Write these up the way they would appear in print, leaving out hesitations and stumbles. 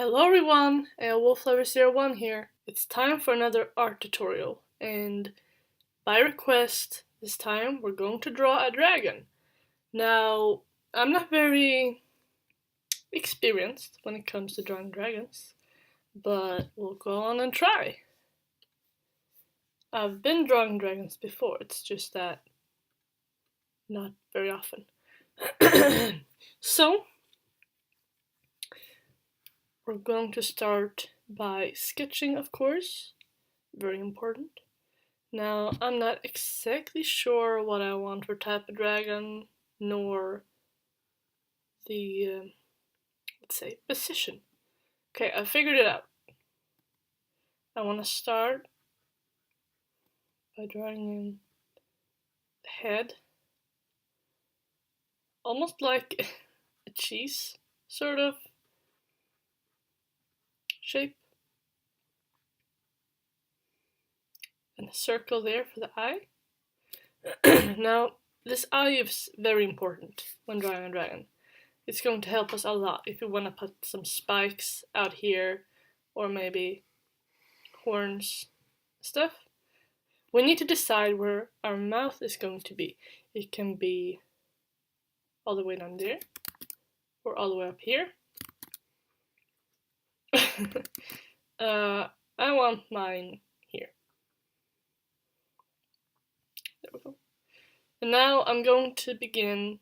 Hello everyone, Eeri'Wolf01 here. It's time for another art tutorial, and by request, this time we're going to draw a dragon. Now, I'm not very experienced when it comes to drawing dragons, but we'll go on and try. I've been drawing dragons before, it's just that not very often. So, we're going to start by sketching, of course, very important. Now, I'm not exactly sure what I want for type of dragon, nor the, let's say, position. Okay, I figured it out. I want to start by drawing in the head, almost like a cheese sort of shape, and a circle there for the eye. Now, this eye is very important when drawing a dragon. It's going to help us a lot if you want to put some spikes out here, or maybe horns, stuff. We need to decide where our mouth is going to be. It can be all the way down there, or all the way up here. I want mine here. There we go. And now I'm going to begin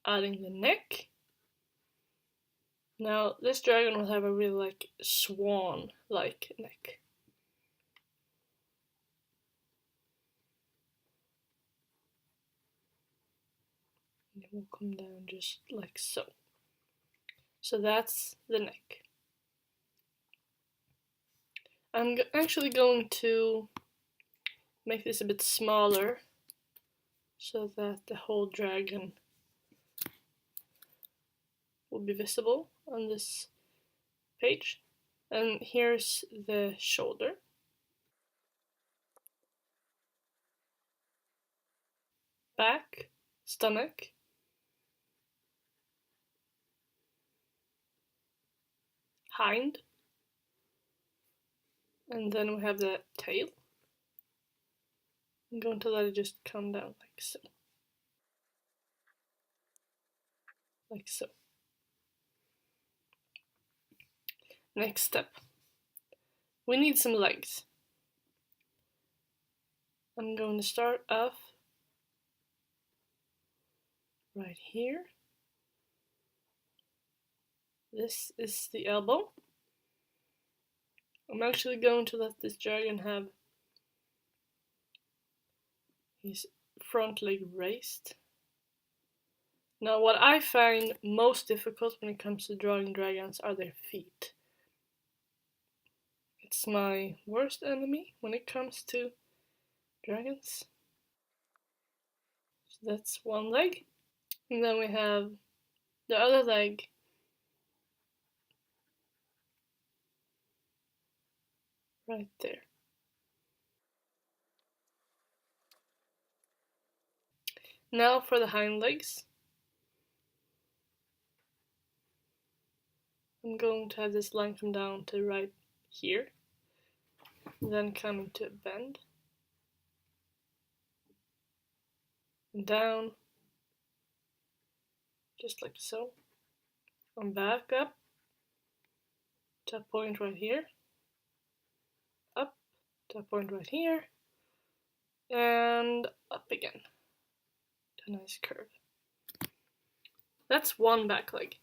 adding the neck. Now this dragon will have a really swan-like neck. And it will come down just like so. So that's the neck. I'm actually going to make this a bit smaller so that the whole dragon will be visible on this page. And here's the shoulder. Back, stomach, hind, and then we have the tail. I'm going to let it just come down like so. Like so. Next step. We need some legs. I'm going to start off right here. This is the elbow. I'm actually going to let this dragon have his front leg raised. Now, what I find most difficult when it comes to drawing dragons are their feet. It's my worst enemy when it comes to dragons. So that's one leg. And then we have the other leg right there. Now for the hind legs. I'm going to have this line come down to right here, then come into a bend, and down, just like so, and back up to a point right here, up to a point right here, and up again to a nice curve. That's one back leg.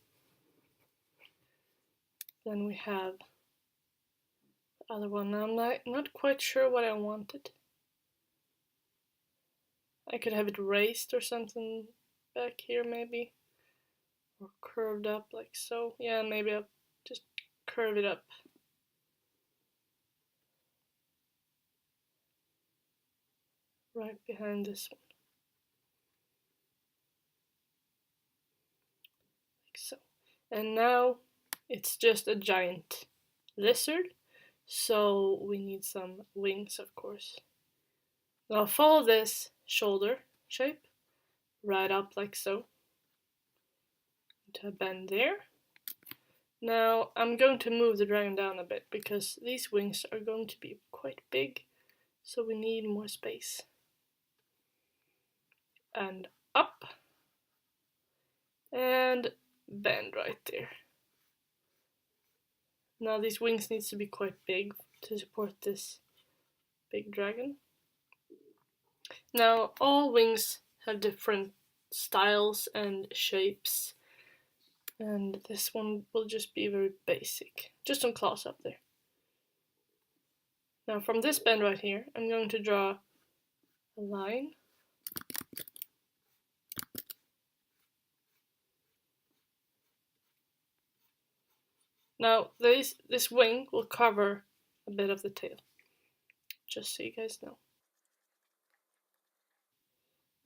Then we have the other one. Now I'm not quite sure what I wanted. I could have it raised or something back here maybe, or curved up like so. Yeah, maybe I'll just curve it up. Right behind this one. Like so. And now it's just a giant lizard, so we need some wings, of course. Now follow this shoulder shape right up like so, to a bend there, Now I'm going to move the dragon down a bit because these wings are going to be quite big, so we need more space. And up, and bend right there. Now these wings need to be quite big to support this big dragon. Now all wings have different styles and shapes, and this one will just be very basic. Just some claws up there. Now from this bend right here, I'm going to draw a line. Now this wing will cover a bit of the tail, just so you guys know.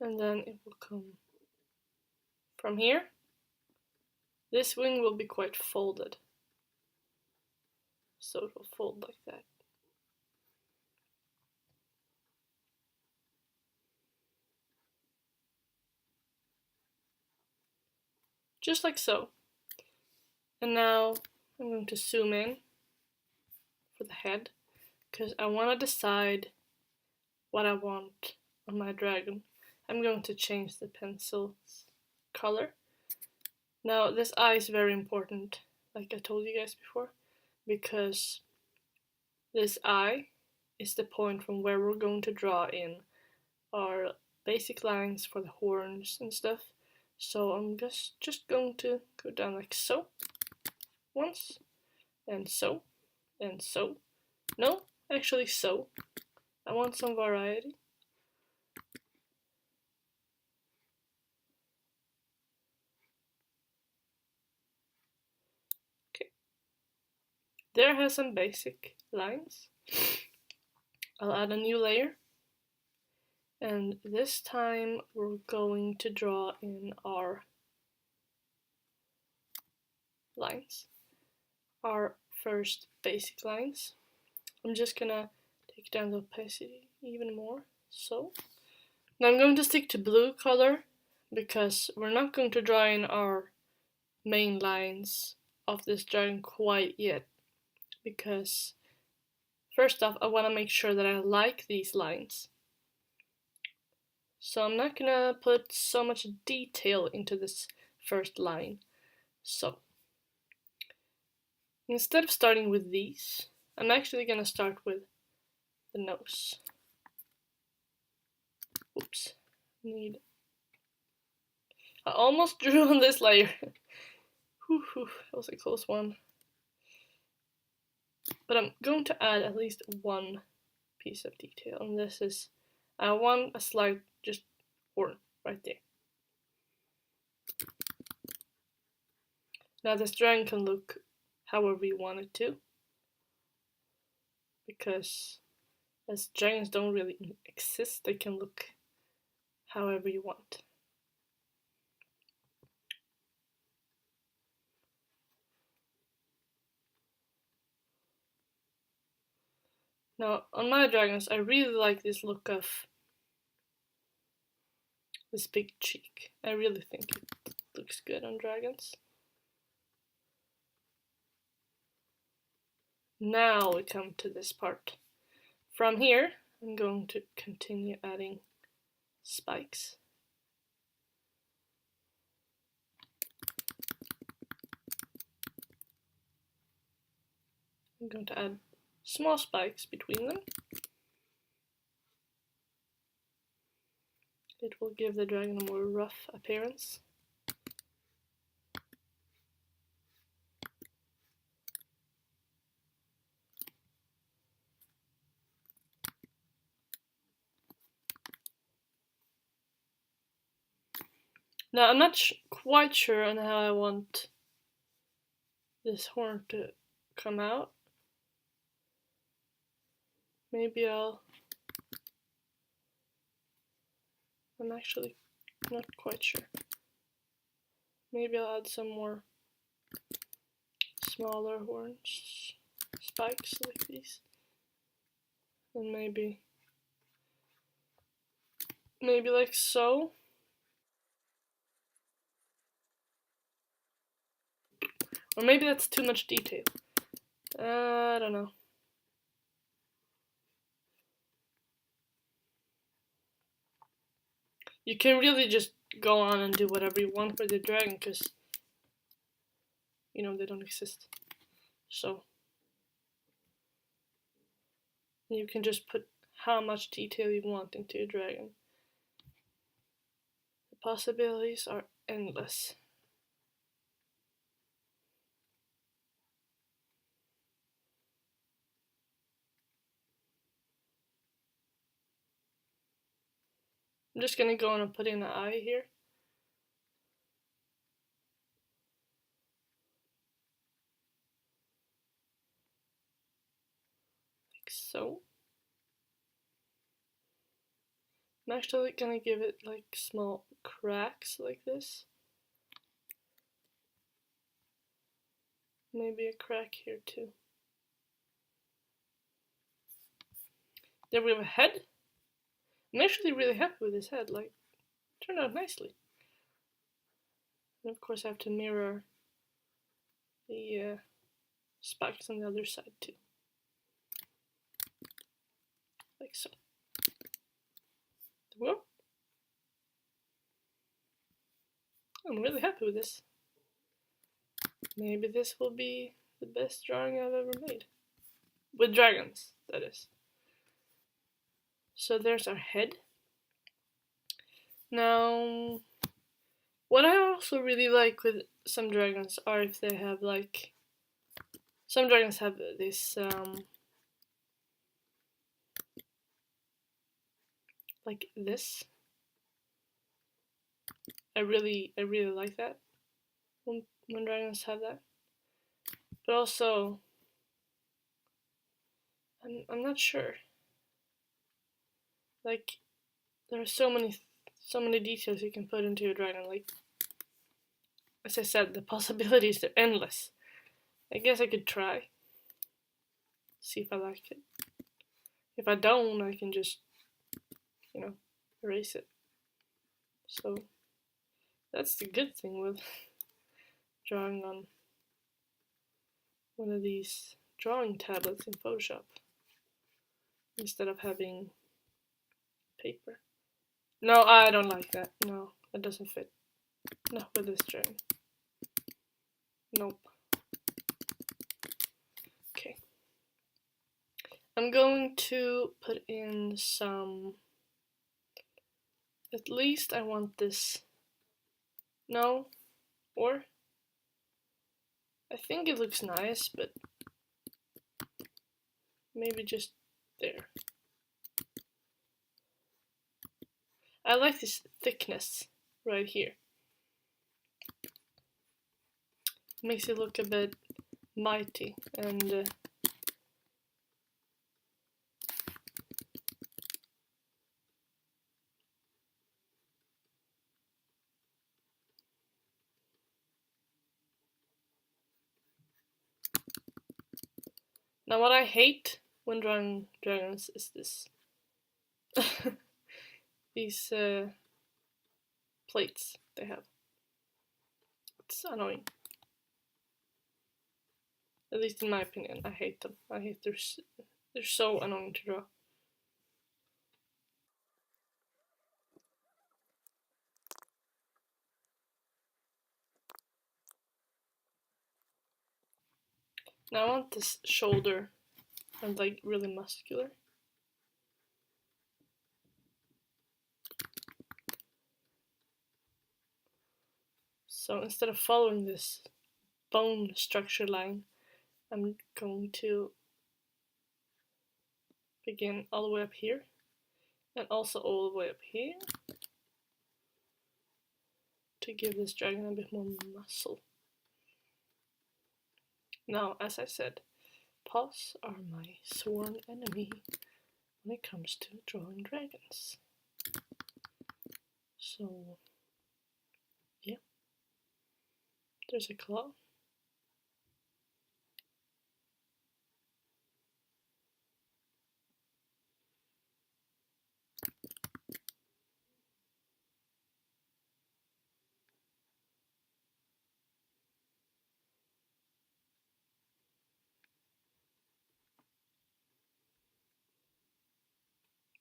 And then it will come from here. This wing will be quite folded, so it will fold like that. Just like so. And now I'm going to zoom in for the head, because I want to decide what I want on my dragon. I'm going to change the pencil's color. Now this eye is very important, like I told you guys before, because this eye is the point from where we're going to draw in our basic lines for the horns and stuff. So I'm just going to go down like so, once, and so, and so. No, actually so. I want some variety. Okay. There has some basic lines. I'll add a new layer. And this time we're going to draw in our lines. Our first basic lines. I'm just gonna take down the opacity even more, so. Now I'm going to stick to blue color because we're not going to draw in our main lines of this dragon quite yet, because first off I want to make sure that I like these lines. So I'm not gonna put so much detail into this first line. So instead of starting with these, I'm actually gonna start with the nose. Oops. I almost drew on this layer. That was a close one. But I'm going to add at least one piece of detail, and this is, I want a slight just horn right there. Now this dragon can look however you want it to, because as dragons don't really exist, they can look however you want. Now on my dragons, I really like this look of this big cheek. I really think it looks good on dragons. Now we come to this part. From here, I'm going to continue adding spikes. I'm going to add small spikes between them. It will give the dragon a more rough appearance. Now I'm not quite sure on how I want this horn to come out. Maybe I'm actually not quite sure. Maybe I'll add some more smaller horns, spikes like these. And maybe like so. Or maybe that's too much detail. I don't know. You can really just go on and do whatever you want with the dragon, because, you know, they don't exist. So, you can just put how much detail you want into your dragon. The possibilities are endless. I'm just gonna go on and put in an eye here. Like so. I'm actually gonna give it like small cracks like this. Maybe a crack here too. There we have a head. I'm actually really happy with this head, like, it turned out nicely. And of course I have to mirror the spikes on the other side too. Like so. There we go. I'm really happy with this. Maybe this will be the best drawing I've ever made. With dragons, that is. So there's our head. Now, what I also really like with some dragons are if they have like, some dragons have this like this. I really like that when dragons have that. But also, I'm not sure. Like, there are so many details you can put into your dragon. Like, as I said, the possibilities are endless. I guess I could try. See if I like it. If I don't, I can just, you know, erase it. So, that's the good thing with drawing on one of these drawing tablets in Photoshop instead of having paper. No, I don't like that. No, it doesn't fit. Not with this drawing. Nope. Okay. I'm going to put in some, at least I want this, no, or, I think it looks nice, but maybe just there. I like this thickness right here. Makes it look a bit mighty and now what I hate when drawing dragons is this. These plates they have. It's annoying. At least in my opinion, I hate them. I hate they're so annoying to draw. Now I want this shoulder and like really muscular. So instead of following this bone structure line, I'm going to begin all the way up here and also all the way up here to give this dragon a bit more muscle. Now, as I said, paws are my sworn enemy when it comes to drawing dragons. So, yeah, there's a claw.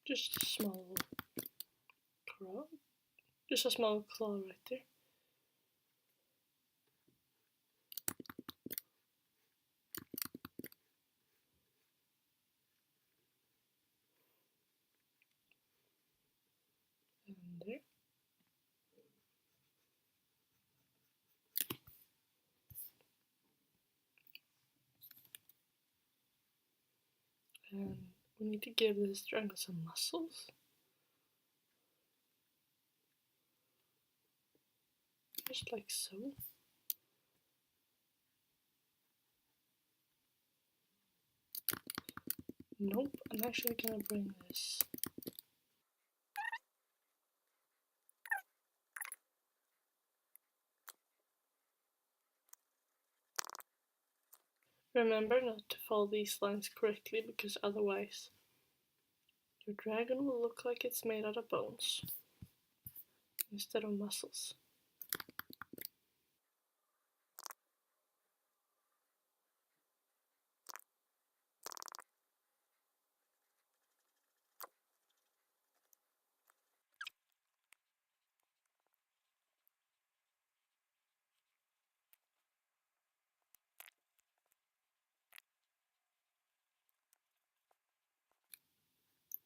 Just a small claw. Just a small claw right there. And there. And we need to give this dragon some muscles. Just like so. Nope, I'm actually gonna bring this. Remember not to follow these lines correctly because otherwise your dragon will look like it's made out of bones instead of muscles.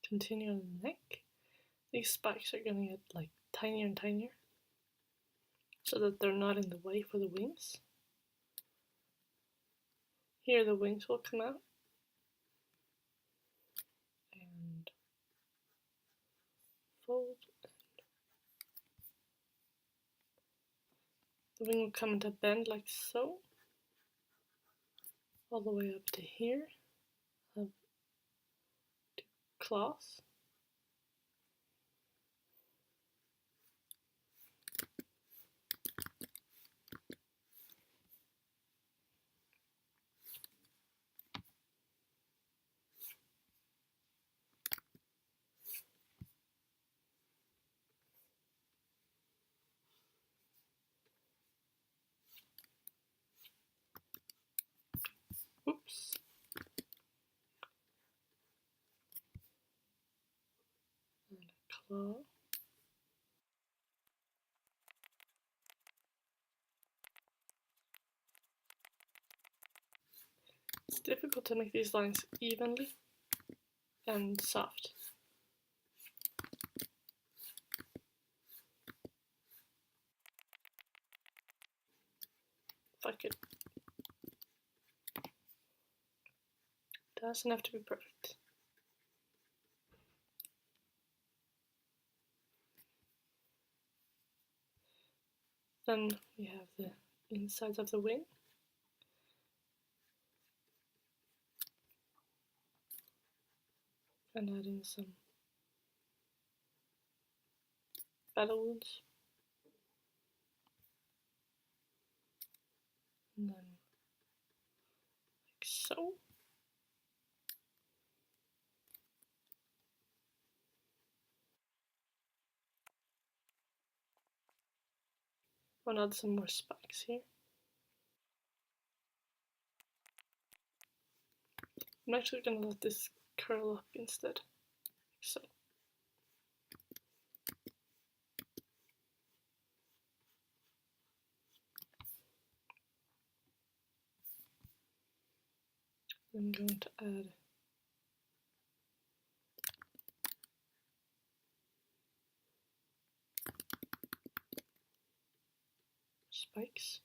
Continue on the neck. These spikes are gonna get like tinier and tinier so that they're not in the way for the wings. Here the wings will come out and fold. The wing will come into bend like so, all the way up to here. Have two claws. Oops. And a claw. It's difficult to make these lines evenly and soft. Fuck it. Doesn't have to be perfect. Then we have the insides of the wing. And add in some battle wounds. And then like so. I'll add some more spikes here. I'm actually gonna let this curl up instead, like so. I'm going to add spikes.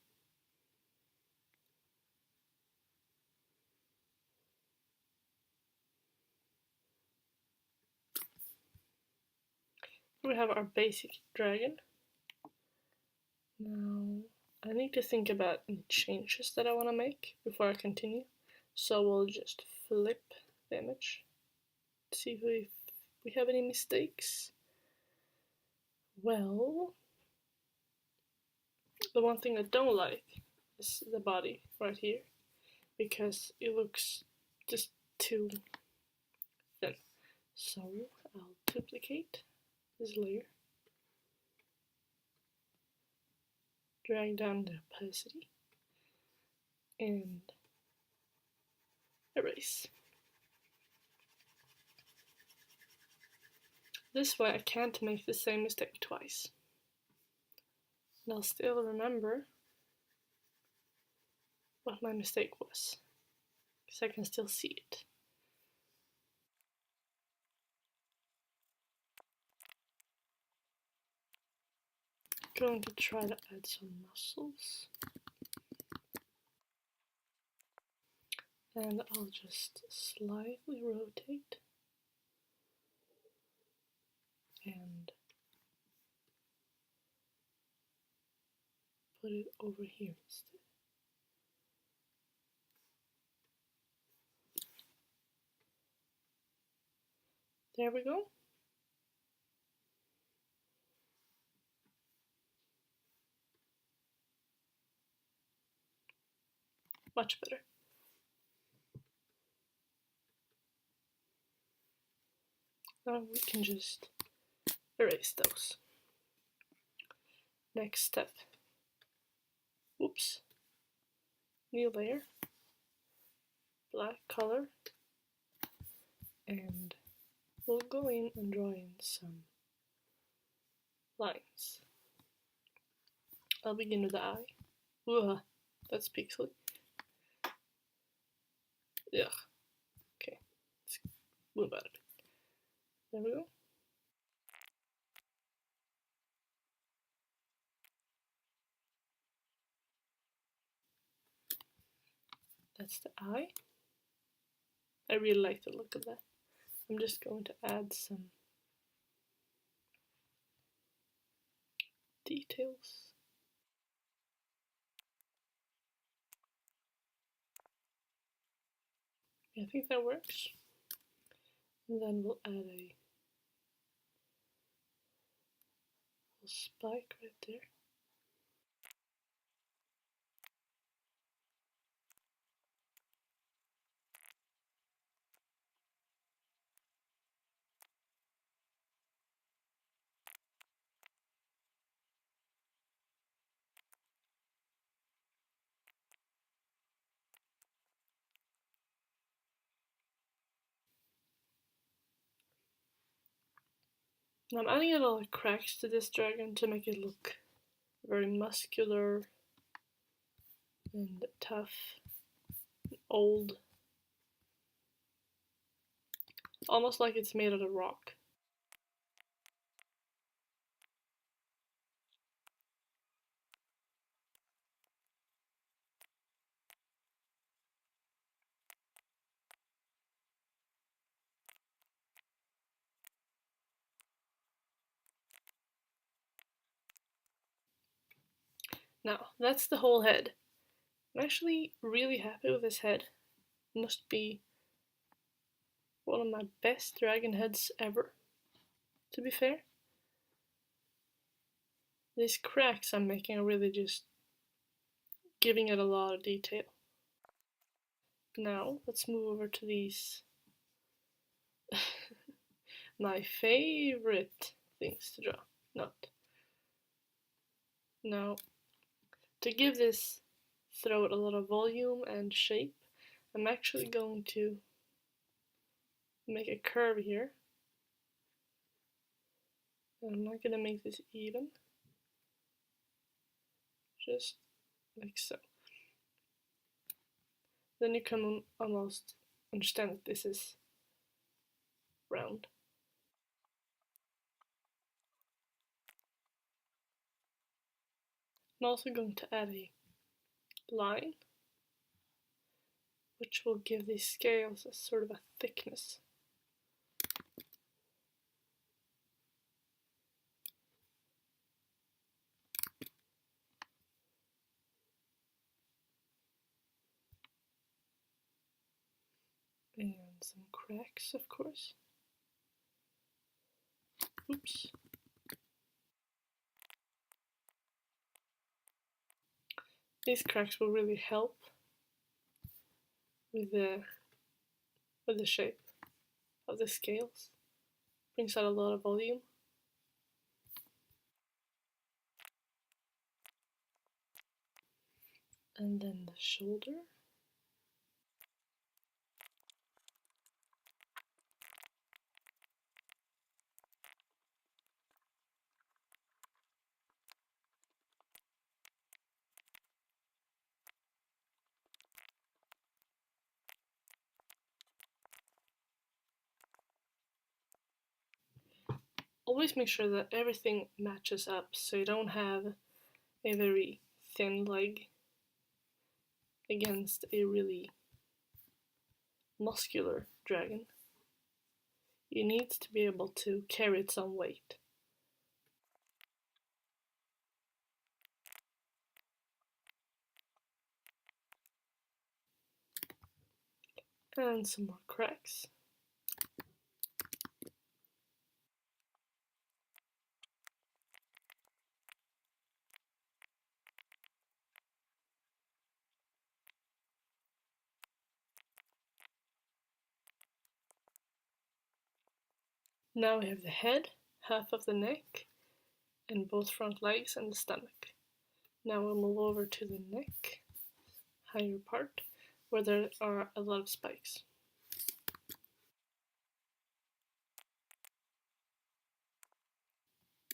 We have our basic dragon. Now I need to think about any changes that I want to make before I continue. So we'll just flip the image, see if we have any mistakes. Well, the one thing I don't like is the body right here, because it looks just too thin. So I'll duplicate this layer, drag down the opacity, and erase. This way I can't make the same mistake twice. And I'll still remember what my mistake was, because I can still see it. Going to try to add some muscles. And I'll just slightly rotate and put it over here instead. There we go. Much better. Now we can just erase those. Next step. Oops. New layer. Black color. And we'll go in and draw in some lines. I'll begin with the eye. Ugh, that's pixely. Yeah. Okay. Let's move out of it. There we go. That's the eye. I really like the look of that. I'm just going to add some details. I think that works. And then we'll add a little spike right there. Now I'm adding a lot of cracks to this dragon to make it look very muscular and tough, old. Almost like it's made out of rock. Now, that's the whole head. I'm actually really happy with this head. It must be one of my best dragon heads ever, to be fair. These cracks I'm making are really just giving it a lot of detail. Now, let's move over to these my favorite things to draw. Not. Now, to give this throat a lot of volume and shape, I'm actually going to make a curve here. And I'm not going to make this even. Just like so. Then you can almost understand that this is round. I'm also going to add a line, which will give these scales a sort of a thickness. And some cracks, of course. Oops. These cracks will really help with the shape of the scales. Brings out a lot of volume. And then the shoulder. always make sure that everything matches up so you don't have a very thin leg against a really muscular dragon. It needs to be able to carry its own weight. And some more cracks. Now we have the head, half of the neck, and both front legs and the stomach. Now we'll move over to the neck, higher part, where there are a lot of spikes.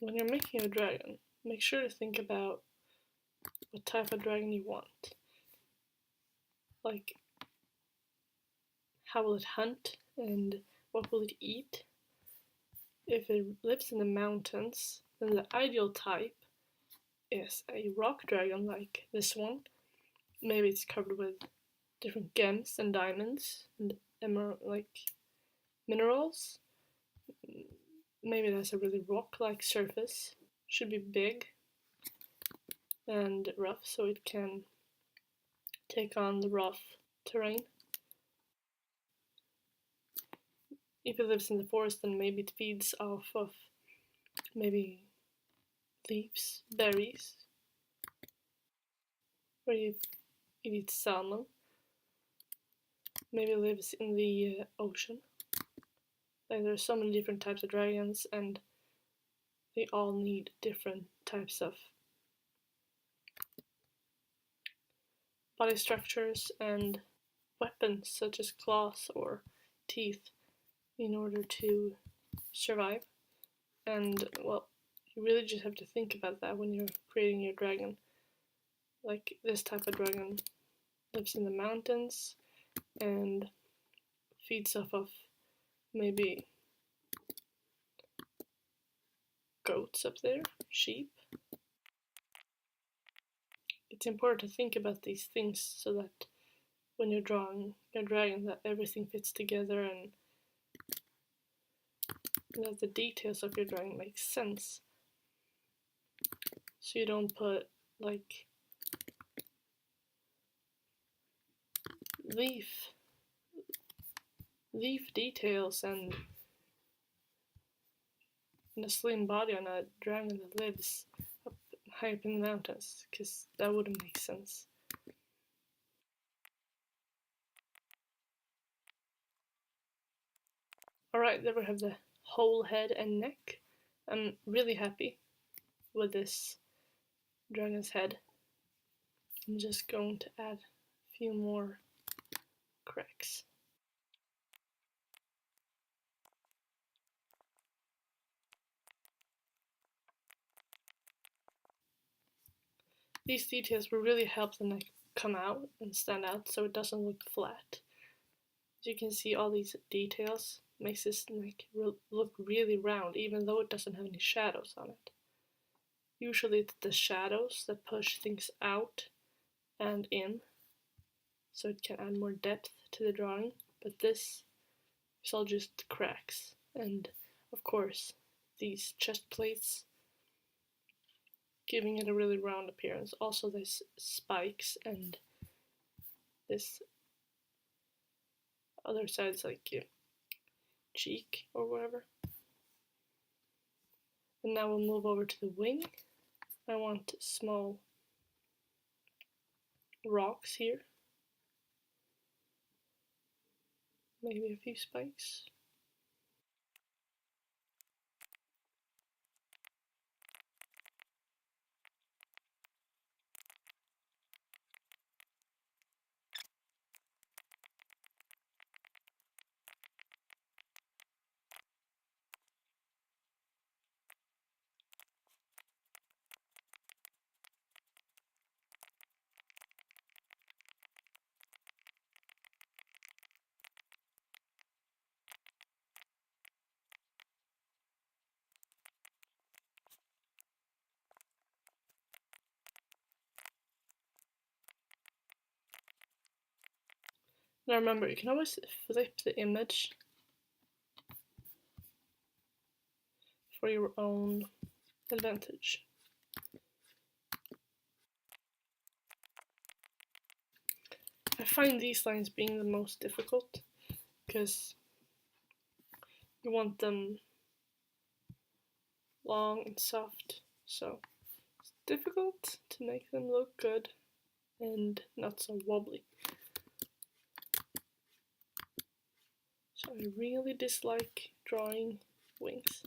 When you're making a dragon, make sure to think about what type of dragon you want. Like, how will it hunt and what will it eat? If it lives in the mountains, then the ideal type is a rock dragon like this one. Maybe it's covered with different gems and diamonds and emerald like minerals. Maybe it has a really rock-like surface. Should be big and rough so it can take on the rough terrain. If it lives in the forest, then maybe it feeds off of maybe leaves, berries, or it eats salmon. Maybe it lives in the ocean. Like, there are so many different types of dragons, and they all need different types of body structures and weapons such as claws or teeth in order to survive. And well, you really just have to think about that when you're creating your dragon. Like, this type of dragon lives in the mountains and feeds off of maybe goats up there, sheep. It's important to think about these things so that when you're drawing your dragon, that everything fits together and that the details of your drawing make sense. So you don't put like leaf details and a slim body on a dragon that lives up high up in the mountains, because that wouldn't make sense. Alright, there we have the whole head and neck. I'm really happy with this dragon's head. I'm just going to add a few more cracks. These details will really help the neck come out and stand out so it doesn't look flat. As you can see, all these details makes this neck look really round, even though it doesn't have any shadows on it. Usually it's the shadows that push things out and in, so it can add more depth to the drawing, but this is all just cracks, and of course these chest plates giving it a really round appearance. Also these spikes and this other side's like cheek or whatever. And now we'll move over to the wing. I want small rocks here, maybe a few spikes. Now remember, you can always flip the image for your own advantage. I find these lines being the most difficult because you want them long and soft, so it's difficult to make them look good and not so wobbly. So I really dislike drawing wings.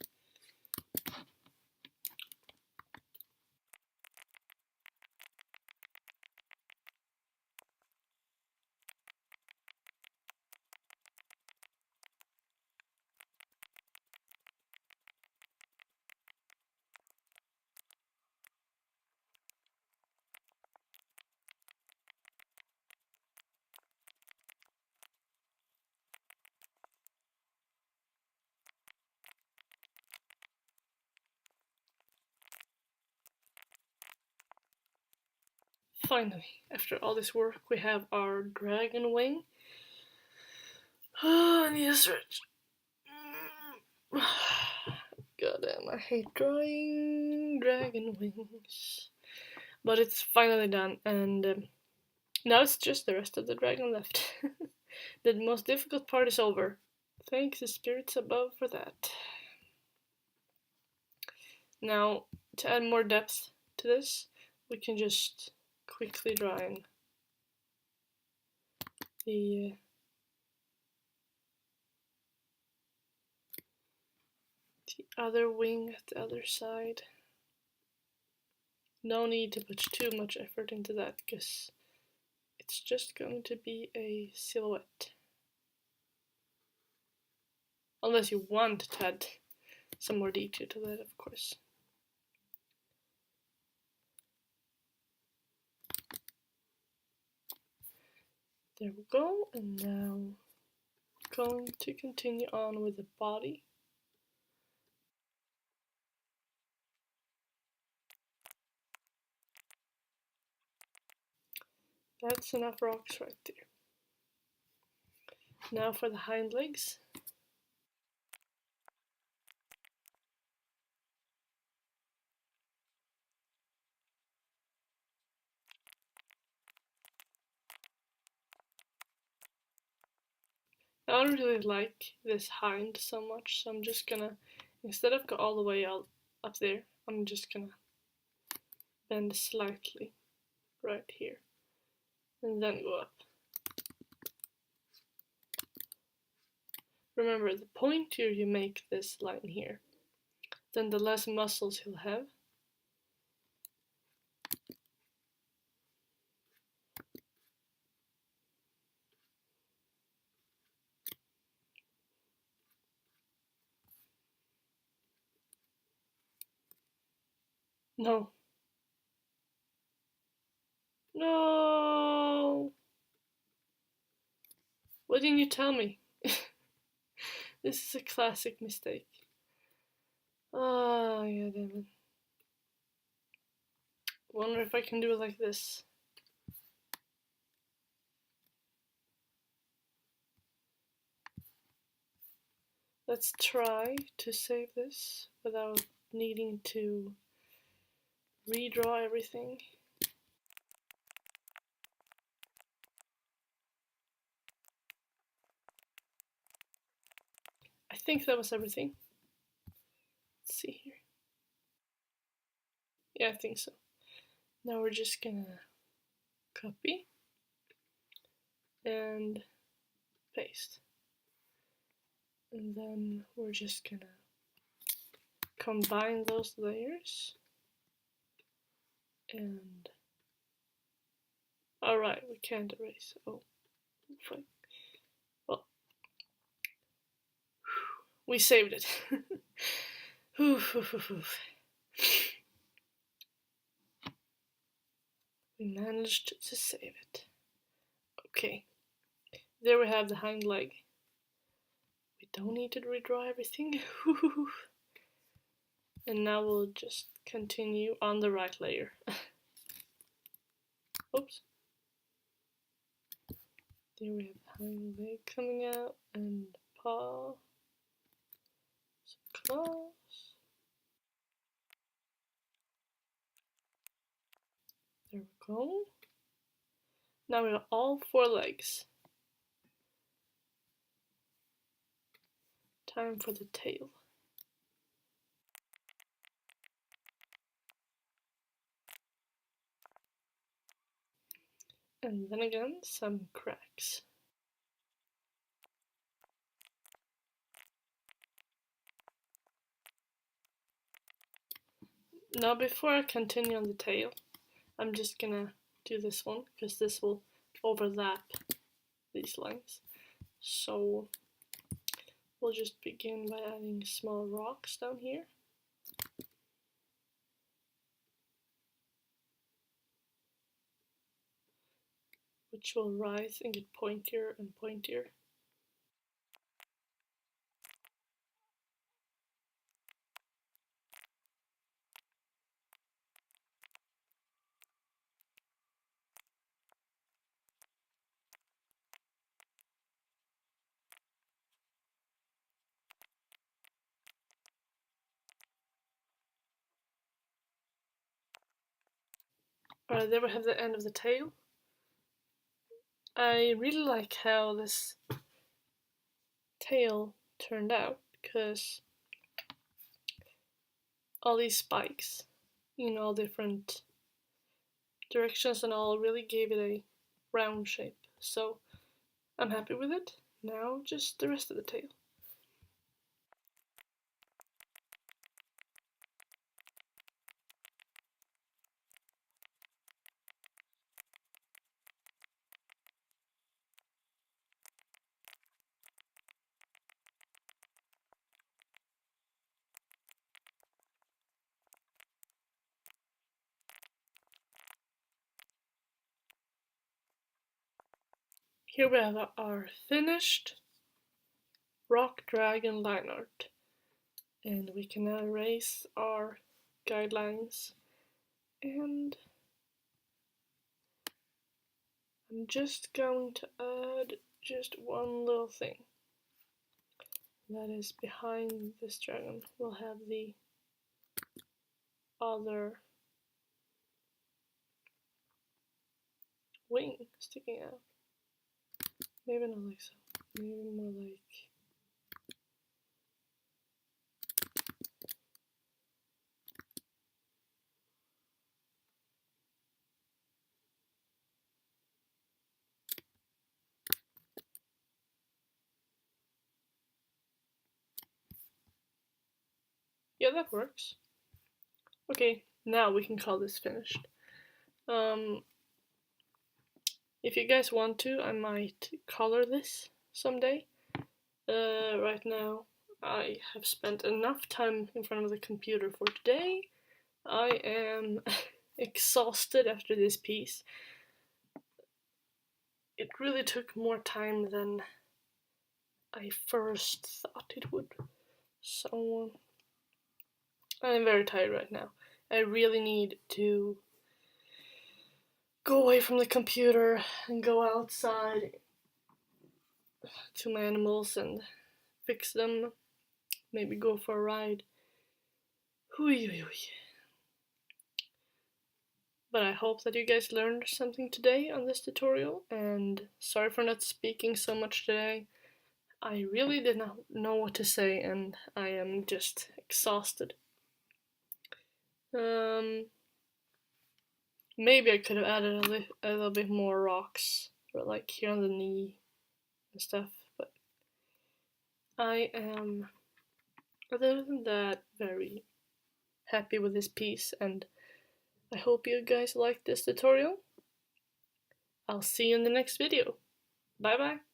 Finally, after all this work, we have our dragon wing. Oh, I need a stretch. God damn, I hate drawing dragon wings. But it's finally done, and now it's just the rest of the dragon left. The most difficult part is over. Thank the spirits above for that. Now, to add more depth to this, we can just quickly draw in the other wing at the other side. No need to put too much effort into that because it's just going to be a silhouette. Unless you want to add some more detail to that, of course. There we go, and now going to continue on with the body. That's enough rocks right there. Now for the hind legs. I don't really like this hind so much, so I'm just gonna, instead of go all the way up there, I'm just gonna bend slightly right here, and then go up. Remember, the pointier you make this line here, then the less muscles he'll have. No. No! Why didn't you tell me? This is a classic mistake. Oh, yeah, damn it. Wonder if I can do it like this. Let's try to save this without needing to redraw everything. I think that was everything. Let's see here. Yeah, I think so. Now we're just gonna copy and paste. And then we're just gonna combine those layers. And alright, we can't erase. Oh, fine. Well, we saved it. We managed to save it. Okay, there we have the hind leg. We don't need to redraw everything. And now we'll just continue on the right layer. Oops. There we have the hind leg coming out and paw, some claws. There we go. Now we have all 4 legs. Time for the tail. And then again, some cracks. Now before I continue on the tail, I'm just gonna do this one, because this will overlap these lines. So we'll just begin by adding small rocks down here. Which will rise and get pointier and pointier. Alright, there we have the end of the tail. I really like how this tail turned out, because all these spikes in all different directions and all really gave it a round shape. So I'm happy with it. Now just the rest of the tail. Here we have our finished rock dragon line art, and we can now erase our guidelines, and I'm just going to add just one little thing. That is, behind this dragon we'll have the other wing sticking out. Maybe not like so. Maybe more like... yeah, that works. Okay, now we can call this finished. If you guys want to, I might color this someday. Right now, I have spent enough time in front of the computer for today. I am exhausted after this piece. It really took more time than I first thought it would. So, I'm very tired right now. I really need to go away from the computer and go outside to my animals and fix them. Maybe go for a ride. But I hope that you guys learned something today on this tutorial, and sorry for not speaking so much today. I really did not know what to say, and I am just exhausted. Maybe I could have added a little bit more rocks, or like here on the knee and stuff, but I am, other than that, very happy with this piece, and I hope you guys liked this tutorial. I'll see you in the next video. Bye bye!